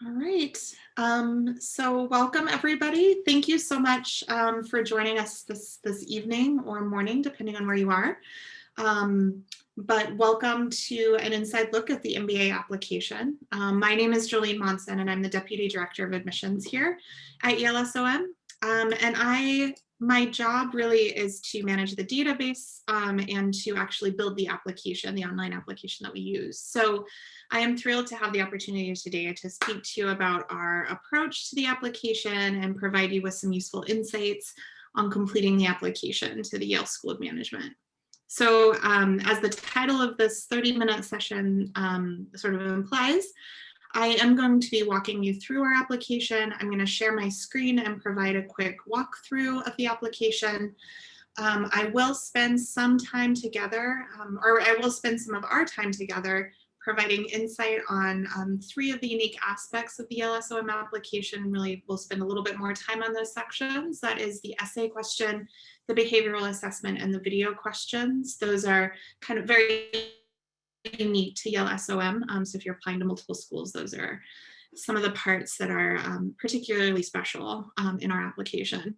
All right. So welcome everybody. Thank you so much for joining us this evening or morning, depending on where you are. But welcome to an inside look at the MBA application. My name is Jolene Monson, and I'm the Deputy Director of Admissions here at Yale SOM. My job really is to manage the database and to actually build the application, the online application that we use. So I am thrilled to have the opportunity today to speak to you about our approach to the application and provide you with some useful insights on completing the application to the Yale School of Management. So as the title of this 30-minute session sort of implies, I am going to be walking you through our application. I'm going to share my screen and provide a quick walkthrough of the application. I will spend some time together, or I will spend some of our time together providing insight on three of the unique aspects of the Yale SOM application. Really, we'll spend a little bit more time on those sections. That is the essay question, the behavioral assessment, and the video questions. Those are kind of very unique to Yale SOM. So if you're applying to multiple schools, those are some of the parts that are particularly special in our application.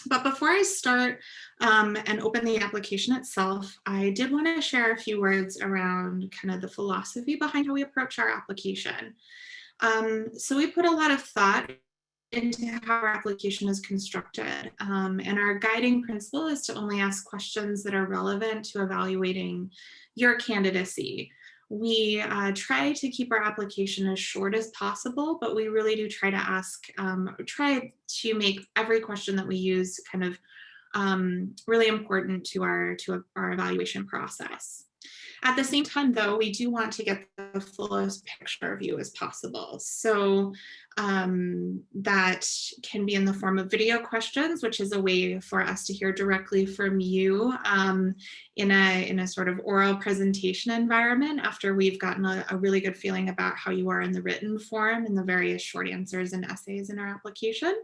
But before I start and open the application itself, I did want to share a few words around kind of the philosophy behind how we approach our application. So we put a lot of thought into how our application is constructed. And our guiding principle is to only ask questions that are relevant to evaluating your candidacy. We try to keep our application as short as possible, but we really do try to make every question that we use kind of really important to our evaluation process. At the same time, though, we do want to get the fullest picture of you as possible. So that can be in the form of video questions, which is a way for us to hear directly from you in a sort of oral presentation environment after we've gotten a really good feeling about how you are in the written form and the various short answers and essays in our application.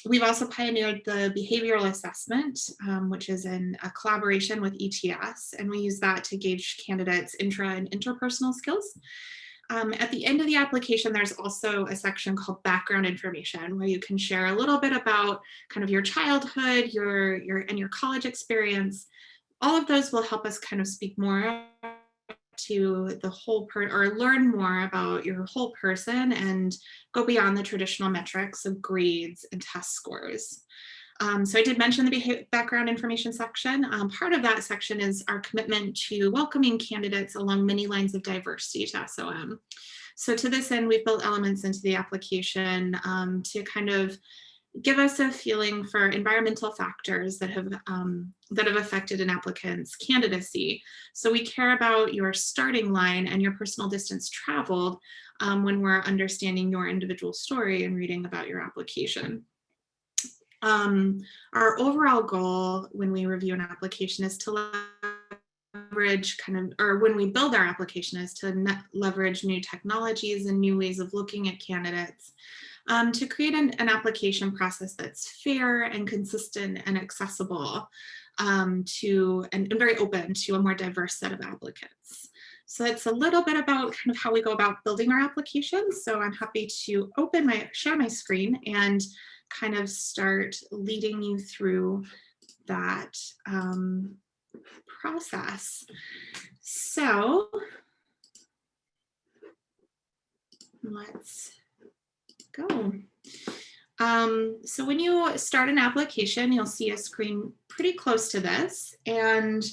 We've also pioneered the behavioral assessment, which is in a collaboration with ETS, and we use that to gauge candidates' intra and interpersonal skills. At the end of the application, there's also a section called background information, where you can share a little bit about kind of your childhood, your college experience. All of those will help us kind of speak more to the whole or learn more about your whole person and go beyond the traditional metrics of grades and test scores. So I did mention the background information section. Part of that section is our commitment to welcoming candidates along many lines of diversity to SOM. So to this end, we've built elements into the application to kind of give us a feeling for environmental factors that have affected an applicant's candidacy. So we care about your starting line and your personal distance traveled when we're understanding your individual story and reading about your application. Our overall goal when we review an application is to leverage when we build our application is to leverage new technologies and new ways of looking at candidates to create an application process that's fair and consistent and accessible and very open to a more diverse set of applicants. So it's a little bit about kind of how we go about building our application. So I'm happy to share my screen and kind of start leading you through that process. So let's go. So when you start an application, you'll see a screen pretty close to this. And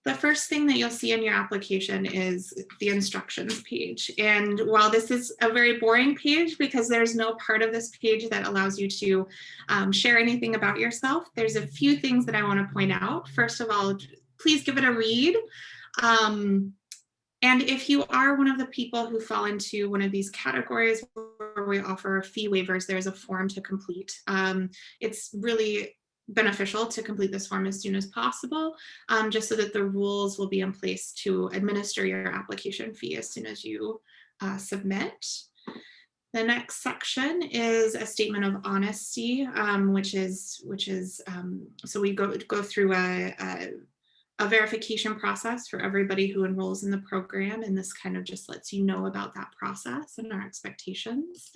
the first thing that you'll see in your application is the instructions page. And while this is a very boring page because there's no part of this page that allows you to share anything about yourself, there's a few things that I want to point out. First of all, please give it a read. And if you are one of the people who fall into one of these categories where we offer fee waivers, there's a form to complete. It's really beneficial to complete this form as soon as possible, just so that the rules will be in place to administer your application fee as soon as you submit. The next section is a statement of honesty, which is so we go through a verification process for everybody who enrolls in the program, and this kind of just lets you know about that process and our expectations.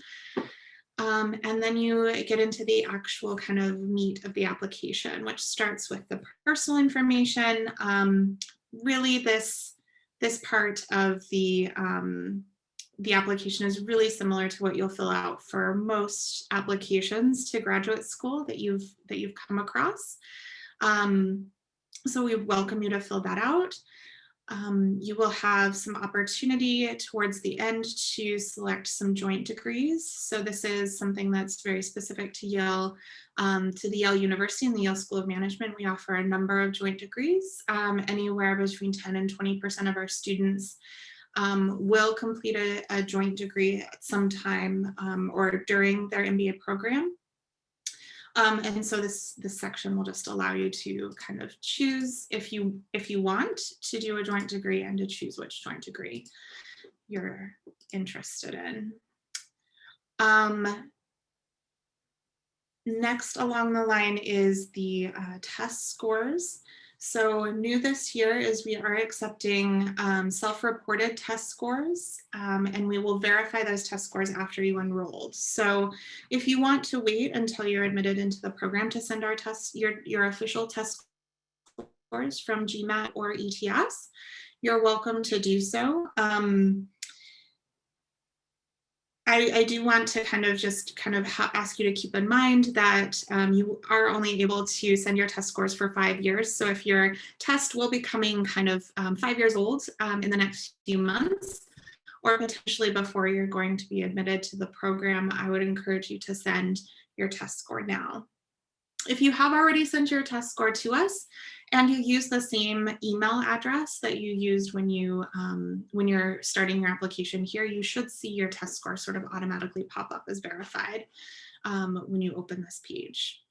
And then you get into the actual kind of meat of the application, which starts with the personal information. Really, this part of the application is really similar to what you'll fill out for most applications to graduate school that you've come across. So we welcome you to fill that out. You will have some opportunity towards the end to select some joint degrees. So this is something that's very specific to Yale, to the Yale University and the Yale School of Management. We offer a number of joint degrees. Anywhere between 10 and 20% of our students will complete a joint degree at some time or during their MBA program. And so this section will just allow you to kind of choose if you want to do a joint degree and to choose which joint degree you're interested in. Next along the line is the test scores. So new this year is we are accepting self-reported test scores, and we will verify those test scores after you enrolled. So if you want to wait until you're admitted into the program to send our tests, your official test scores from GMAT or ETS, you're welcome to do so. I do want to ask you to keep in mind that you are only able to send your test scores for 5 years. So if your test will be coming kind of 5 years old in the next few months, or potentially before you're going to be admitted to the program, I would encourage you to send your test score now. If you have already sent your test score to us and you use the same email address that you used when you're starting your application here, you should see your test score sort of automatically pop up as verified when you open this page.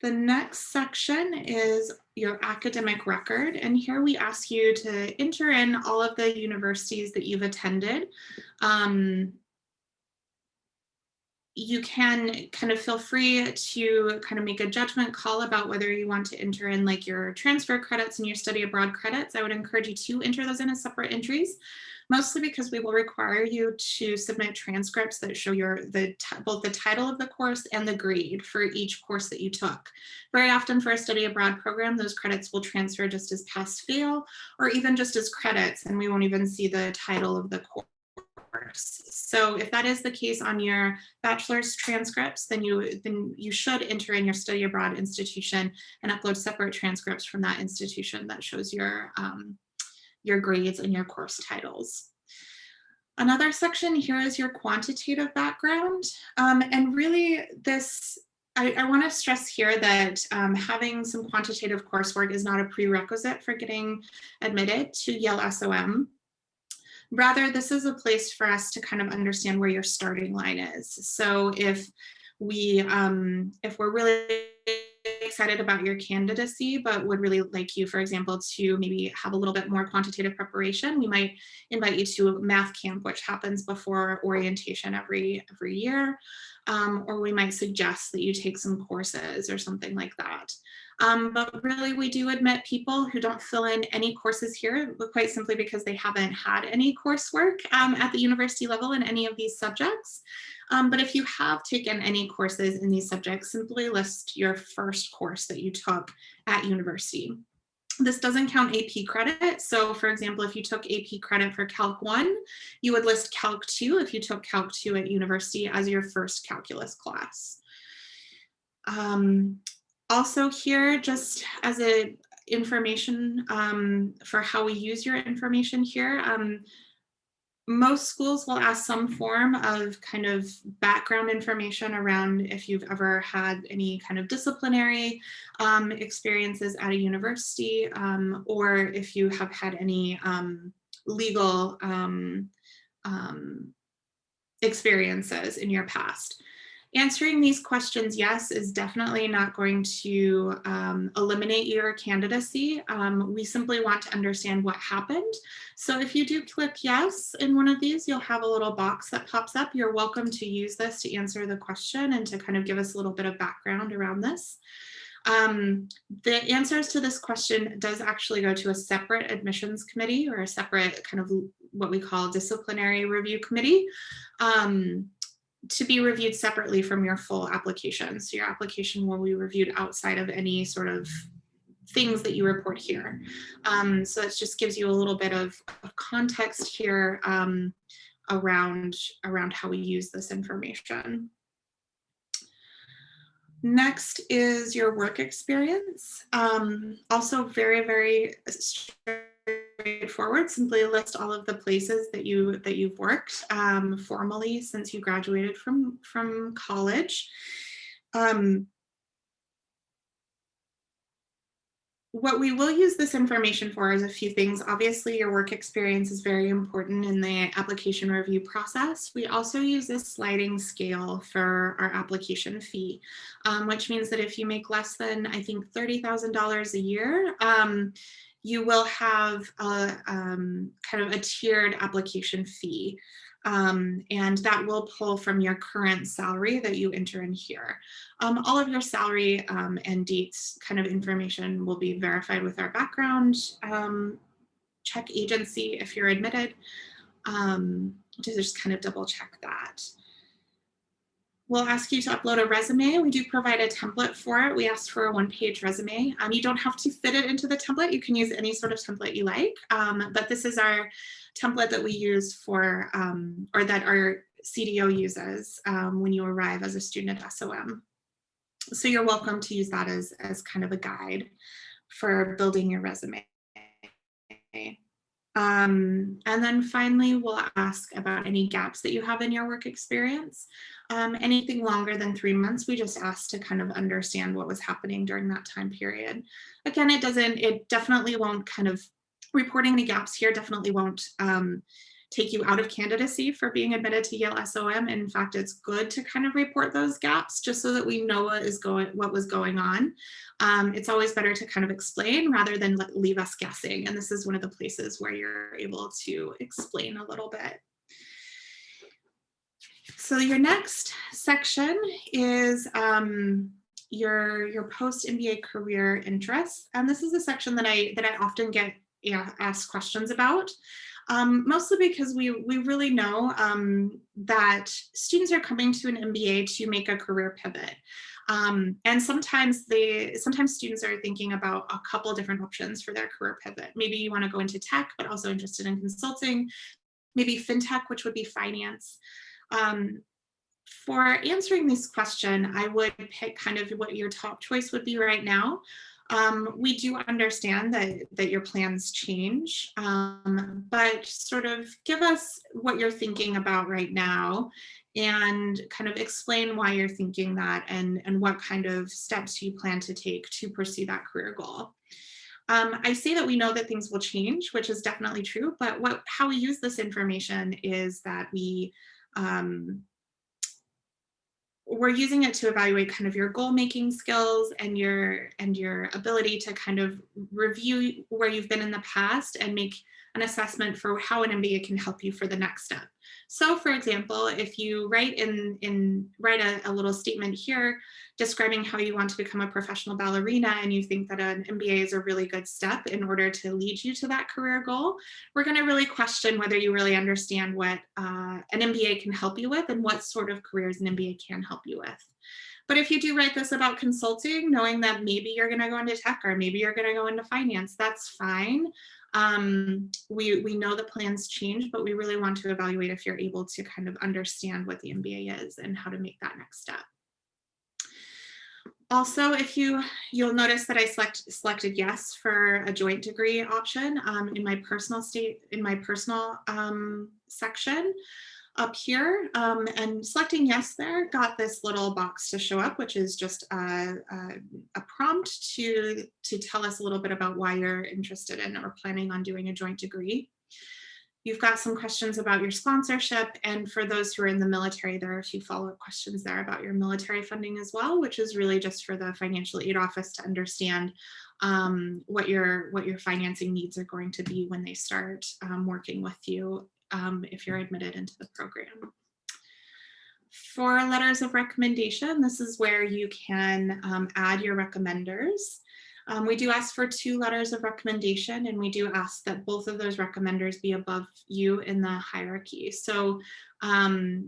The next section is your academic record, and here we ask you to enter in all of the universities that you've attended. You can kind of feel free to kind of make a judgment call about whether you want to enter in like your transfer credits and your study abroad credits. I would encourage you to enter those in as separate entries, mostly because we will require you to submit transcripts that show both the title of the course and the grade for each course that you took. Very often for a study abroad program, those credits will transfer just as pass-fail or even just as credits, and we won't even see the title of the course. So if that is the case on your bachelor's transcripts, then you should enter in your study abroad institution and upload separate transcripts from that institution that shows your grades and your course titles. Another section here is your quantitative background. And really I want to stress here that having some quantitative coursework is not a prerequisite for getting admitted to Yale SOM. Rather, this is a place for us to kind of understand where your starting line is. So if we're really excited about your candidacy, but would really like you, for example, to maybe have a little bit more quantitative preparation, we might invite you to a math camp, which happens before orientation every year. Or we might suggest that you take some courses or something like that. But really, we do admit people who don't fill in any courses here, quite simply because they haven't had any coursework at the university level in any of these subjects. But if you have taken any courses in these subjects, simply list your first course that you took at university. This doesn't count AP credit. So for example, if you took AP credit for Calc 1, you would list Calc 2 if you took Calc 2 at university as your first calculus class. Also here, just as a information for how we use your information here, most schools will ask some form of kind of background information around if you've ever had any kind of disciplinary experiences at a university, or if you have had any legal experiences in your past. Answering these questions yes is definitely not going to eliminate your candidacy. We simply want to understand what happened. So if you do click yes in one of these, you'll have a little box that pops up. You're welcome to use this to answer the question and to kind of give us a little bit of background around this. The answers to this question does actually go to a separate admissions committee or a separate kind of what we call disciplinary review committee, to be reviewed separately from your full application. So your application will be reviewed outside of any sort of things that you report here. So it just gives you a little bit of context here around how we use this information. Next is your work experience. Also very, very straightforward. Simply list all of the places that you've worked formally since you graduated from college. What we will use this information for is a few things. Obviously, your work experience is very important in the application review process. We also use this sliding scale for our application fee, which means that if you make less than, I think, $30,000 a year, you will have a kind of a tiered application fee. And that will pull from your current salary that you enter in here. All of your salary and dates kind of information will be verified with our background check agency if you're admitted, to just kind of double check that. We'll ask you to upload a resume. We do provide a template for it. We ask for a one-page resume. You don't have to fit it into the template. You can use any sort of template you like, but this is our template that we use for, or that our CDO uses when you arrive as a student at SOM. So you're welcome to use that as kind of a guide for building your resume. And then finally, we'll ask about any gaps that you have in your work experience. Anything longer than 3 months, we just ask to kind of understand what was happening during that time period. Again, it definitely won't kind of, reporting any gaps here definitely won't take you out of candidacy for being admitted to Yale SOM. In fact, it's good to kind of report those gaps just so that we know what was going on. It's always better to kind of explain rather than leave us guessing. And this is one of the places where you're able to explain a little bit. So your next section is your post-MBA career interests. And this is a section that I often get asked questions about. Mostly because we really know that students are coming to an MBA to make a career pivot. And sometimes students are thinking about a couple different options for their career pivot. Maybe you want to go into tech, but also interested in consulting, maybe fintech, which would be finance. For answering this question, I would pick kind of what your top choice would be right now. We do understand that your plans change, but sort of give us what you're thinking about right now and kind of explain why you're thinking that and what kind of steps you plan to take to pursue that career goal. I say that we know that things will change, which is definitely true, but how we use this information is that we're using it to evaluate kind of your goal making skills and your ability to kind of review where you've been in the past and make an assessment for how an MBA can help you for the next step. So for example, if you write a little statement here describing how you want to become a professional ballerina and you think that an MBA is a really good step in order to lead you to that career goal, we're going to really question whether you really understand what an MBA can help you with and what sort of careers an MBA can help you with. But if you do write this about consulting, knowing that maybe you're going to go into tech or maybe you're going to go into finance, that's fine. We know the plans change, but we really want to evaluate if you're able to kind of understand what the MBA is and how to make that next step. Also, if you'll notice that I selected yes for a joint degree option in my personal section up here, and selecting yes there got this little box to show up, which is just a prompt to tell us a little bit about why you're interested in or planning on doing a joint degree. You've got some questions about your sponsorship, and for those who are in the military, there are a few follow-up questions there about your military funding as well, which is really just for the financial aid office to understand what your financing needs are going to be when they start working with you if you're admitted into the program. For letters of recommendation, this is where you can add your recommenders. We do ask for 2 letters of recommendation, and we do ask that both of those recommenders be above you in the hierarchy. So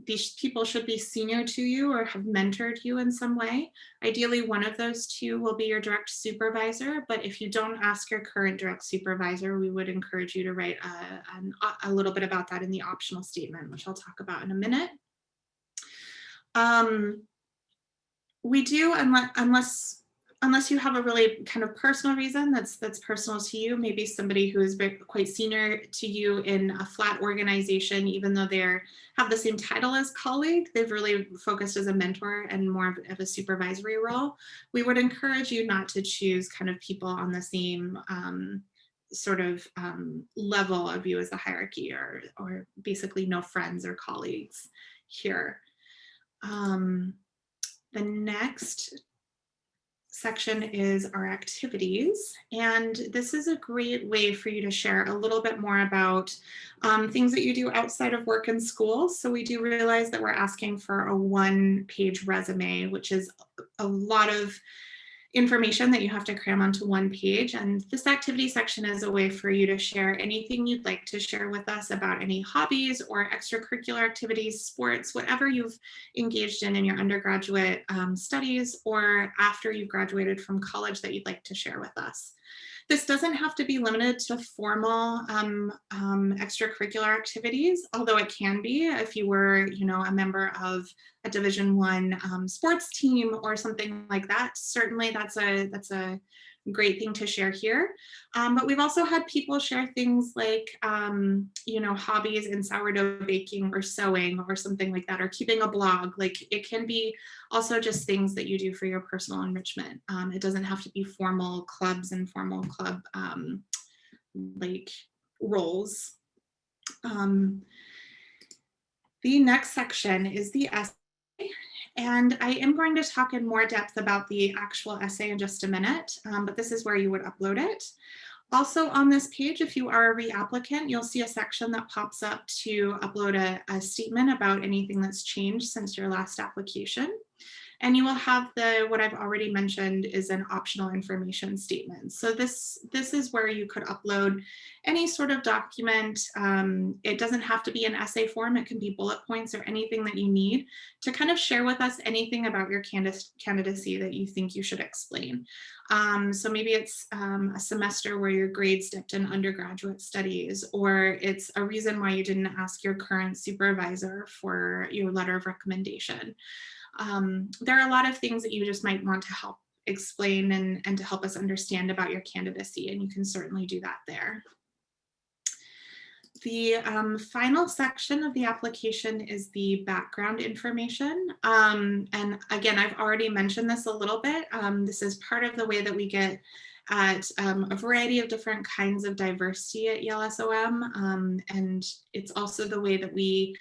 these people should be senior to you or have mentored you in some way. Ideally, one of those 2 will be your direct supervisor, but if you don't ask your current direct supervisor, we would encourage you to write a little bit about that in the optional statement, which I'll talk about in a minute. Um, we do, unless you have a really kind of personal reason that's personal to you, maybe somebody who is quite senior to you in a flat organization, even though they're have the same title as colleague, they've really focused as a mentor and more of a supervisory role. We would encourage you not to choose kind of people on the same sort of level of you as the hierarchy, or basically no friends or colleagues here. The next section is our activities. And this is a great way for you to share a little bit more about things that you do outside of work and school. So we do realize that we're asking for a 1-page resume, which is a lot of information that you have to cram onto 1 page. And this activity section is a way for you to share anything you'd like to share with us about any hobbies or extracurricular activities, sports, whatever you've engaged in your undergraduate studies, or after you've graduated from college that you'd like to share with us. This doesn't have to be limited to formal extracurricular activities, although it can be if you were, a member of a Division I sports team or something like that. Certainly, that's a great thing to share here. But we've also had people share things like, hobbies in sourdough baking or sewing or something like that, or keeping a blog. Like, it can be also just things that you do for your personal enrichment. It doesn't have to be formal clubs and formal club like roles. The next section is the essay. And I am going to talk in more depth about the actual essay in just a minute, but this is where you would upload it. Also on this page, if you are a reapplicant, you'll see a section that pops up to upload a statement about anything that's changed since your last application. And you will have what I've already mentioned is an optional information statement. So this is where you could upload any sort of document. It doesn't have to be an essay form. It can be bullet points or anything that you need to kind of share with us anything about your candidacy that you think you should explain. So maybe it's a semester where your grades dipped in undergraduate studies, or it's a reason why you didn't ask your current supervisor for your letter of recommendation. There are a lot of things that you just might want to help explain and to help us understand about your candidacy, and you can certainly do that there. The final section of the application is the background information. And again, I've already mentioned this a little bit. This is part of the way that we get at a variety of different kinds of diversity at Yale SOM. And it's also the way that we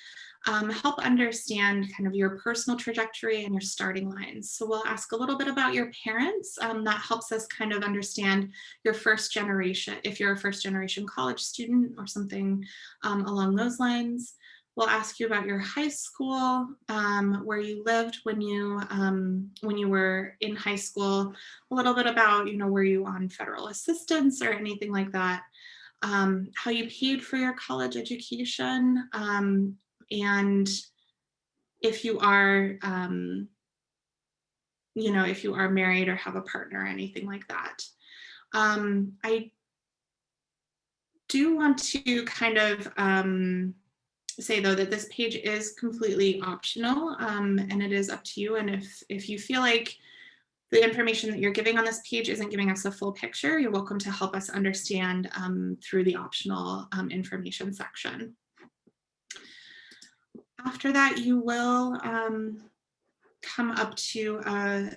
help understand kind of your personal trajectory and your starting lines. So we'll ask a little bit about your parents. That helps us kind of understand your first generation, if you're a first generation college student or something along those lines. We'll ask you about your high school, where you lived when you were in high school, a little bit about, were you on federal assistance or anything like that, how you paid for your college education, and if you are, if you are married or have a partner or anything like that. I do want to kind of say, though, that this page is completely optional, and it is up to you. And if you feel like the information that you're giving on this page isn't giving us a full picture, you're welcome to help us understand through the optional information section. After that, you will come up to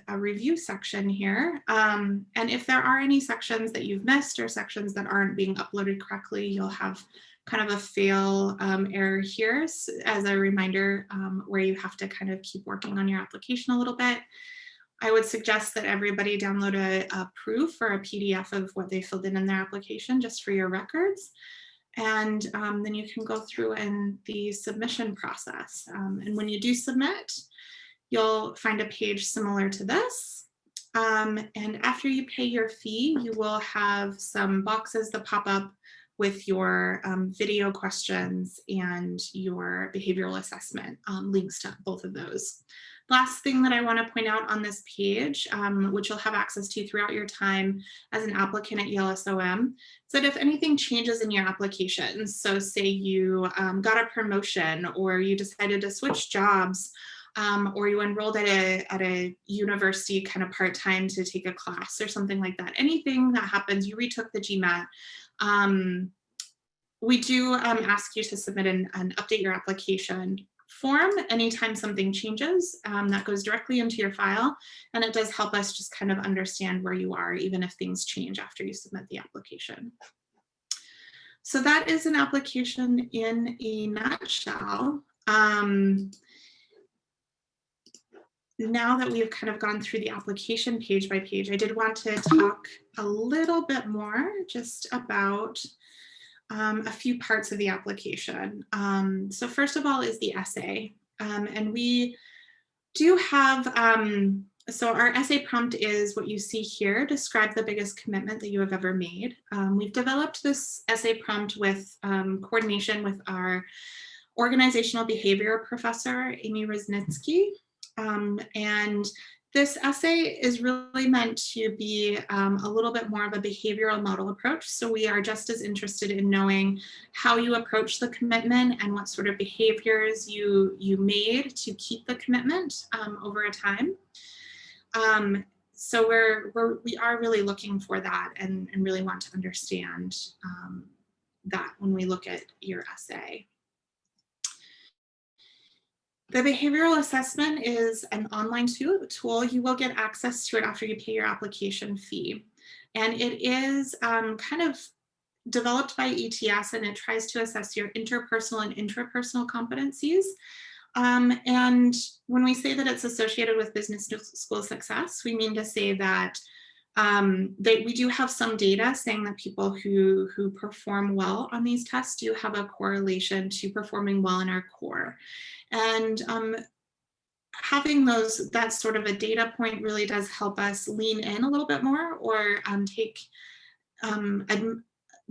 a review section here. And if there are any sections that you've missed or sections that aren't being uploaded correctly, you'll have kind of a fail error here as a reminder where you have to kind of keep working on your application a little bit. I would suggest that everybody download a proof or a PDF of what they filled in their application just for your records. And then you can go through in the submission process. And when you do submit, you'll find a page similar to this. And after you pay your fee, you will have some boxes that pop up with your video questions and your behavioral assessment links to both of those. Last thing that I want to point out on this page, which you'll have access to throughout your time as an applicant at Yale SOM, is that if anything changes in your application, so say you got a promotion or you decided to switch jobs, or you enrolled at a university kind of part-time to take a class or something like that. Anything that happens, you retook the GMAT, we do ask you to submit and update your application form anytime something changes. That goes directly into your file, and it does help us just kind of understand where you are, even if things change after you submit the application. So that is an application in a nutshell. Now that we've kind of gone through the application page by page, I did want to talk a little bit more just about a few parts of the application. So first of all is the essay. And we do have, so our essay prompt is what you see here: describe the biggest commitment that you have ever made. We've developed this essay prompt with coordination with our organizational behavior professor, Amy Rosnitsky. And this essay is really meant to be a little bit more of a behavioral model approach. So we are just as interested in knowing how you approach the commitment and what sort of behaviors you made to keep the commitment over a time. So we are really looking for that and really want to understand that when we look at your essay. The behavioral assessment is an online tool. You will get access to it after you pay your application fee. And it is kind of developed by ETS, and it tries to assess your interpersonal and intrapersonal competencies. And when we say that it's associated with business school success, we mean to say that we do have some data saying that people who perform well on these tests do have a correlation to performing well in our core. And having that sort of a data point really does help us lean in a little bit more, or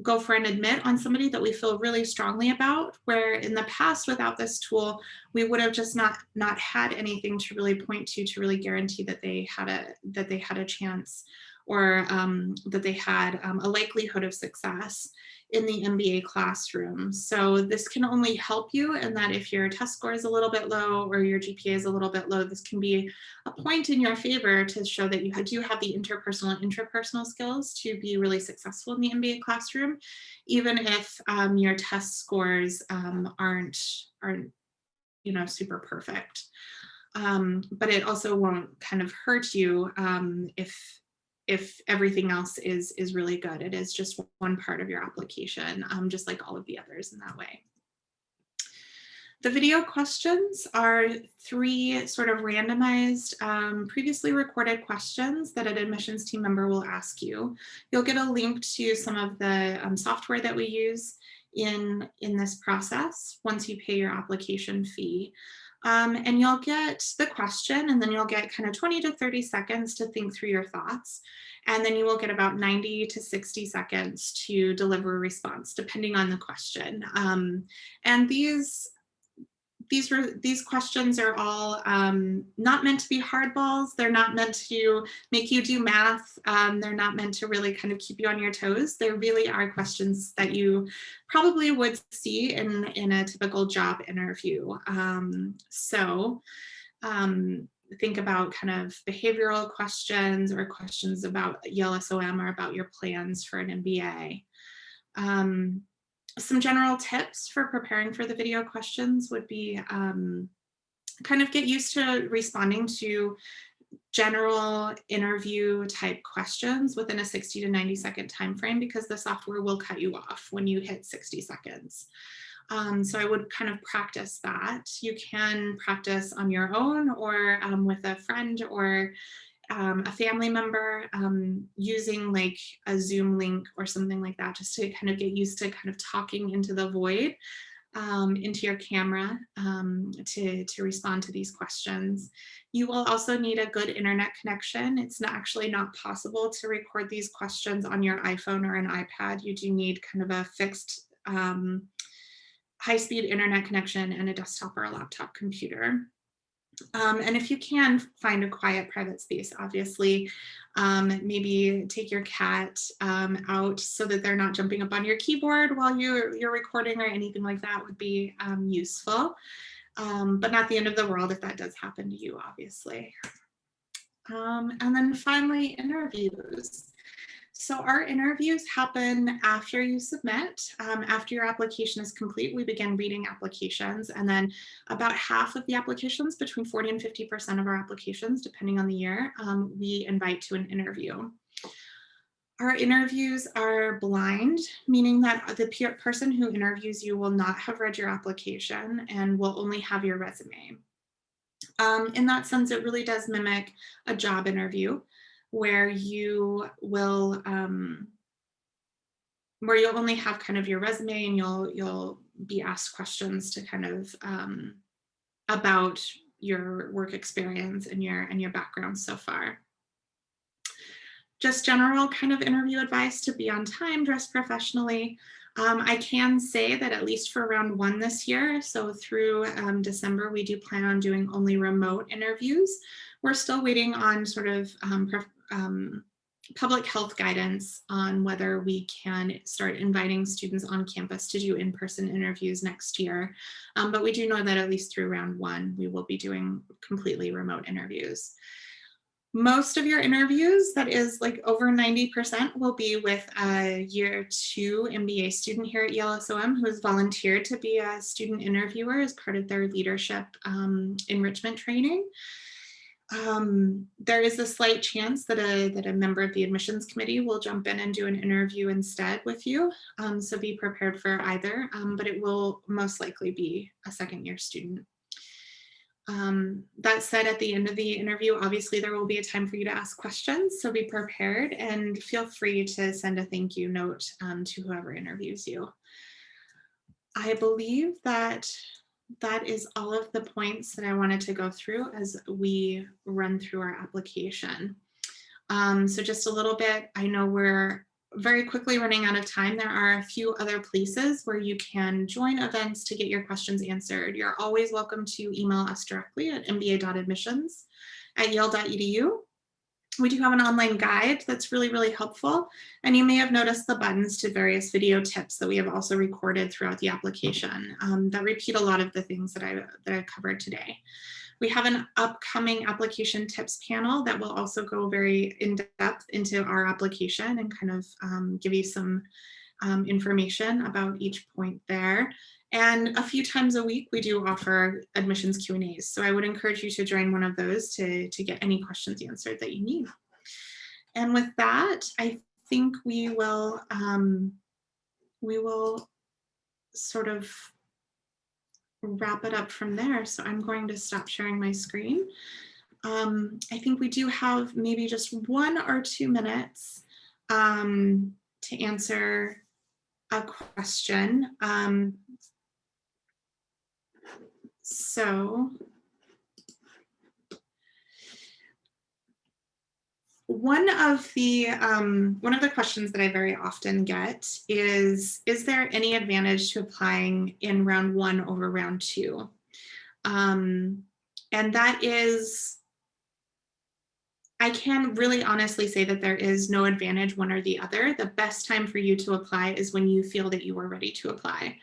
go for an admit on somebody that we feel really strongly about, where in the past without this tool, we would have just not had anything to really point to really guarantee that they had a chance, or that they had a likelihood of success in the MBA classroom. So this can only help you in that if your test score is a little bit low or your GPA is a little bit low, this can be a point in your favor to show that you do have the interpersonal and intrapersonal skills to be really successful in the MBA classroom, even if your test scores aren't super perfect. But it also won't kind of hurt you if everything else is really good. It is just one part of your application, just like all of the others in that way. The video questions are 3 sort of randomized, previously recorded questions that an admissions team member will ask you. You'll get a link to some of the software that we use in this process once you pay your application fee. And you'll get the question, and then you'll get kind of 20 to 30 seconds to think through your thoughts. And then you will get about 90 to 60 seconds to deliver a response, depending on the question. And these questions are all not meant to be hardballs. They're not meant to make you do math. They're not meant to really kind of keep you on your toes. They really are questions that you probably would see in a typical job interview. So think about kind of behavioral questions or questions about Yale SOM or about your plans for an MBA. Some general tips for preparing for the video questions would be kind of get used to responding to general interview type questions within a 60 to 90 second time frame, because the software will cut you off when you hit 60 seconds. So I would kind of practice that. You can practice on your own or with a friend, or a family member, using like a Zoom link or something like that, just to kind of get used to kind of talking into the void, into your camera, to respond to these questions. You will also need a good internet connection. It's actually not possible to record these questions on your iPhone or an iPad. You do need kind of a fixed, high-speed internet connection and a desktop or a laptop computer. And if you can find a quiet private space, obviously, maybe take your cat out so that they're not jumping up on your keyboard while you're recording or anything like that would be useful, but not the end of the world if that does happen to you, obviously. And then finally, interviews. So our interviews happen after you submit. After your application is complete, we begin reading applications, and then about half of the applications, between 40 and 50% of our applications, depending on the year, we invite to an interview. Our interviews are blind, meaning that the person who interviews you will not have read your application and will only have your resume. In that sense, it really does mimic a job interview, where you will where you'll only have kind of your resume, and you'll be asked questions to kind of about your work experience and your background so far. Just general kind of interview advice: to be on time, dress professionally. I can say that at least for round one this year, so through December, we do plan on doing only remote interviews. We're still waiting on sort of public health guidance on whether we can start inviting students on campus to do in-person interviews next year. But we do know that at least through round one, we will be doing completely remote interviews. Most of your interviews, that is like over 90%, will be with a year 2 MBA student here at Yale SOM who has volunteered to be a student interviewer as part of their leadership enrichment training. There is a slight chance that a member of the admissions committee will jump in and do an interview instead with you. So be prepared for either, but it will most likely be a second year student. That said, at the end of the interview, obviously there will be a time for you to ask questions, so be prepared and feel free to send a thank you note to whoever interviews you. I believe that is all of the points that I wanted to go through as we run through our application. So just a little bit, I know we're very quickly running out of time. There are a few other places where you can join events to get your questions answered. You're always welcome to email us directly at mba.admissions@yale.edu. We do have an online guide that's really, really helpful. And you may have noticed the buttons to various video tips that we have also recorded throughout the application that repeat a lot of the things that I covered today. We have an upcoming application tips panel that will also go very in-depth into our application and kind of give you some information about each point there. And a few times a week, we do offer admissions Q&As. So I would encourage you to join one of those to get any questions answered that you need. And with that, I think we will sort of wrap it up from there. So I'm going to stop sharing my screen. I think we do have maybe just 1 or 2 minutes to answer a question. So one of the questions that I very often get is there any advantage to applying in round 1 over round 2? And that is, I can really honestly say that there is no advantage one or the other. The best time for you to apply is when you feel that you are ready to apply.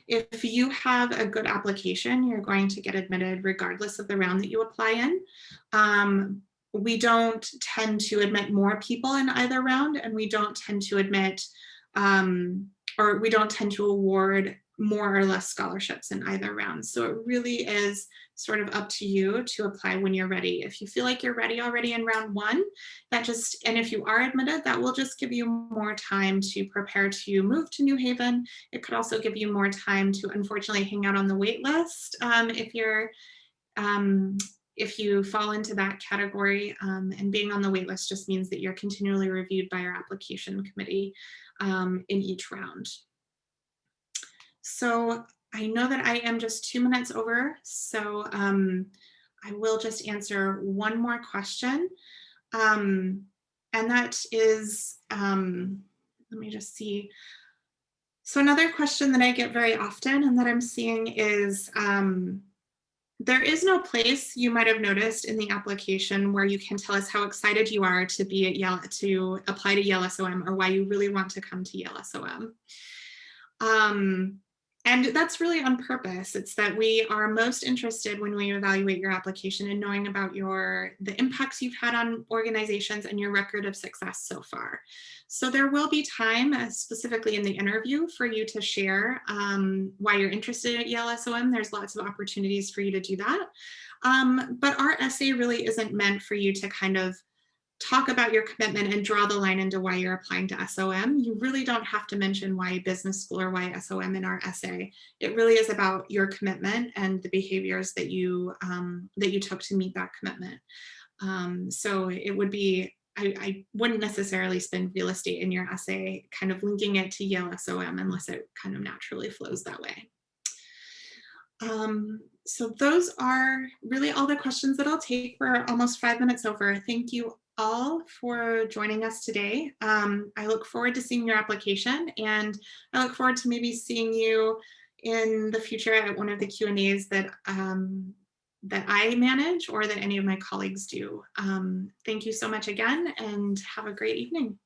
If you have a good application, you're going to get admitted regardless of the round that you apply in. We don't tend to admit more people in either round, and we don't tend to admit or we don't tend to award more or less scholarships in either round. So it really is sort of up to you to apply when you're ready. If you feel like you're ready already in round 1, and if you are admitted, that will just give you more time to prepare to move to New Haven. It could also give you more time to unfortunately hang out on the wait list if you're if you fall into that category, and being on the wait list just means that you're continually reviewed by our application committee in each round. So I know that I am just 2 minutes over, so I will just answer one more question. Um, and that is, let me just see. So another question that I get very often and that I'm seeing is, there is no place, you might have noticed in the application, where you can tell us how excited you are to be at Yale, to apply to Yale SOM, or why you really want to come to Yale SOM. And that's really on purpose. It's that we are most interested when we evaluate your application in knowing about the impacts you've had on organizations and your record of success so far. So there will be time, specifically in the interview, for you to share why you're interested at Yale SOM. There's lots of opportunities for you to do that. But our essay really isn't meant for you to kind of talk about your commitment and draw the line into why you're applying to SOM. You really don't have to mention why business school or why SOM in our essay. It really is about your commitment and the behaviors that you took to meet that commitment. So it would be, I wouldn't necessarily spend real estate in your essay kind of linking it to Yale SOM unless it kind of naturally flows that way. So those are really all the questions that I'll take. We're almost 5 minutes over. Thank you all for joining us today. I look forward to seeing your application, and I look forward to maybe seeing you in the future at one of the Q&As that I manage or that any of my colleagues do. Thank you so much again, and have a great evening.